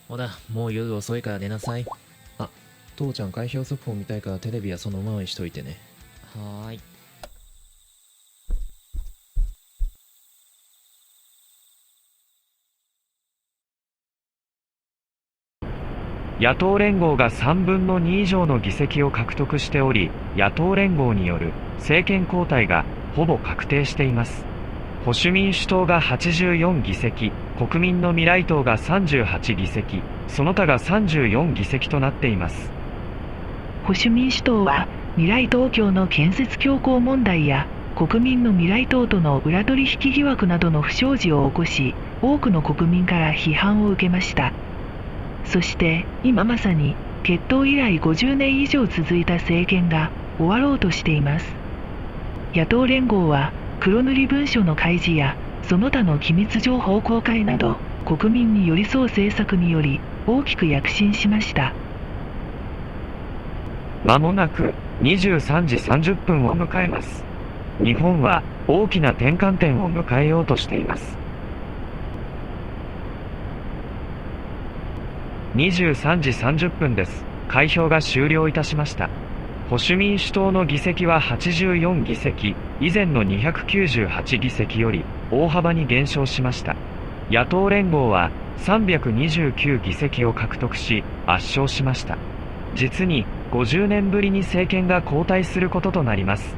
ほら、もう夜遅いから寝なさい。あ、父ちゃん開票速報見たいからテレビはそのままにしといてね。はーい。野党連合が3分の2以上の議席を獲得しており、野党連合による政権交代がほぼ確定しています。保守民主党が84議席、国民の未来党が38議席、その他が34議席となっています。保守民主党は未来東京の建設強行問題や国民の未来党との裏取引疑惑などの不祥事を起こし、多くの国民から批判を受けました。そして今まさに結党以来50年以上続いた政権が終わろうとしています。野党連合は黒塗り文書の開示やその他の機密情報公開など国民に寄り添う政策により大きく躍進しました。まもなく23時30分を迎えます。日本は大きな転換点を迎えようとしています。23時30分です。開票が終了いたしました。保守民主党の議席は84議席、以前の298議席より大幅に減少しました。野党連合は329議席を獲得し、圧勝しました。実に50年ぶりに政権が交代することとなります。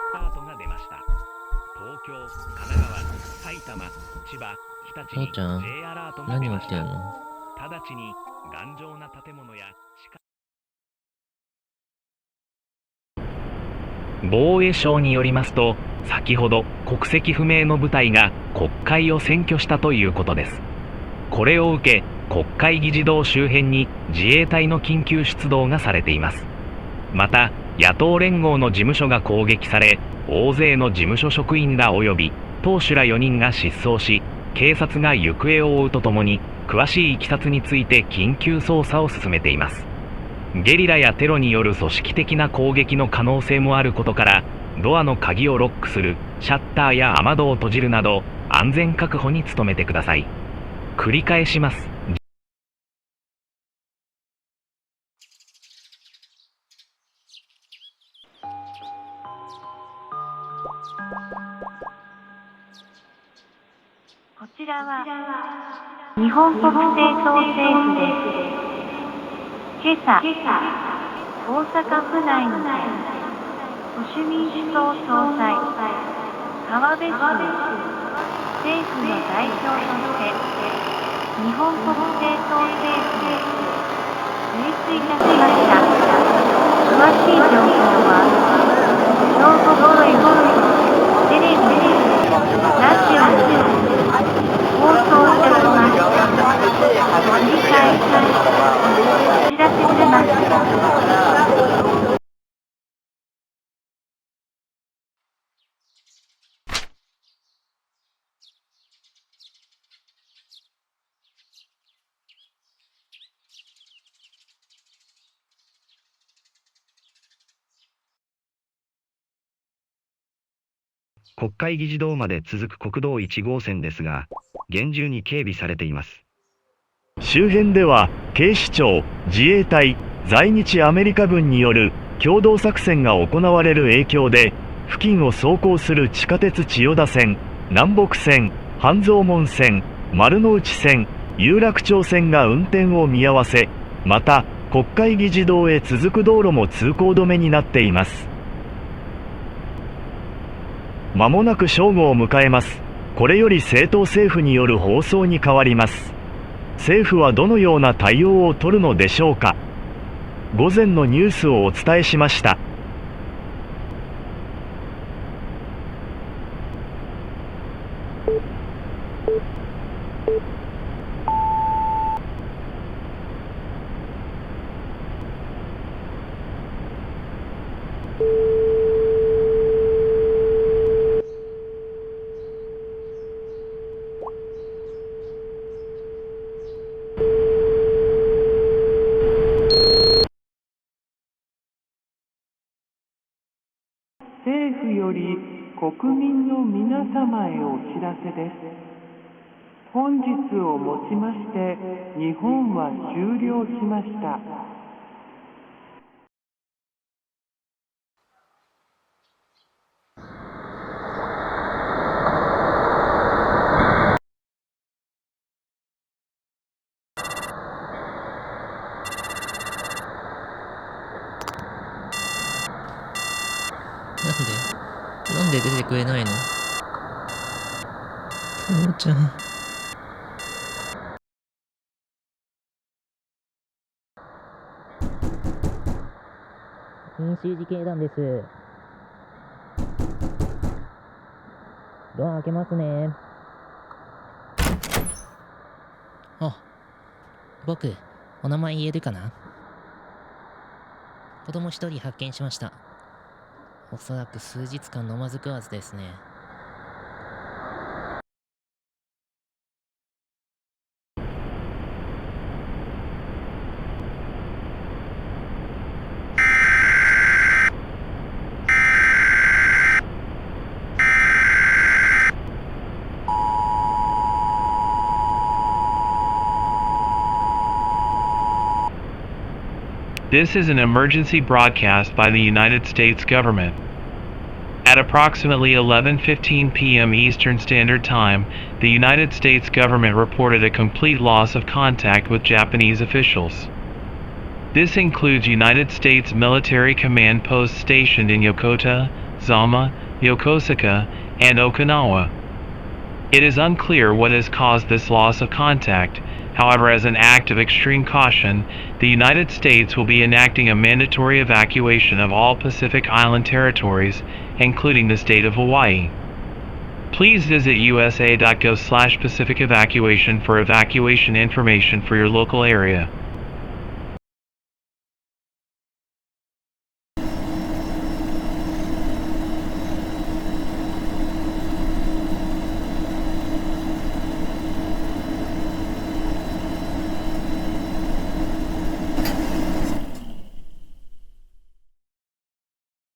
スタートが出ました。東京、神奈川、埼玉、千葉、日立に父ちゃん J アラートが出ました。何起きてんの？直ちに頑丈な建物や防衛省によりますと、先ほど国籍不明の部隊が国会を占拠したということです。これを受け、国会議事堂周辺に自衛隊の緊急出動がされています。また、野党連合の事務所が攻撃され、大勢の事務所職員ら及び党首ら4人が失踪し、警察が行方を追うとともに、詳しいいきさつについて緊急捜査を進めています。ゲリラやテロによる組織的な攻撃の可能性もあることから、ドアの鍵をロックする、シャッターや雨戸を閉じるなど、安全確保に努めてください。繰り返します。こちらは日本国政党政府です。今朝、大阪府内に保守民主党総裁、川辺氏を政府の代表として日本国政党政府へ入出いたしました。詳しい情報は兵庫県テレビ、ラジオで放送いたします。繰り返しお知らせします。国会議事堂まで続く国道1号線ですが、厳重に警備されています。周辺では警視庁、自衛隊、在日アメリカ軍による共同作戦が行われる影響で、付近を走行する地下鉄千代田線、南北線、半蔵門線、丸の内線、有楽町線が運転を見合わせ、また国会議事堂へ続く道路も通行止めになっています。間もなく正午を迎えます。これより政党政府による放送に変わります。政府はどのような対応を取るのでしょうか。午前のニュースをお伝えしました。政府より国民の皆様へお知らせです。本日をもちまして日本は終了しました。なんで出てくれないの？父ちゃん。民衆事警団です。ドア開けますね。あ、僕、お名前言えるかな？子供一人発見しました。おそらく数日間飲まず食わずですね。This is an emergency broadcast by the United States government. At approximately 11:15 p.m. Eastern Standard Time, the United States government reported a complete loss of contact with Japanese officials. This includes United States military command posts stationed in Yokota, Zama, Yokosuka, and Okinawa. It is unclear what has caused this loss of contact. However, as an act of extreme caution, the United States will be enacting a mandatory evacuation of all Pacific Island territories, including the state of Hawaii. Please visit usa.gov/Pacific Evacuation for evacuation information for your local area.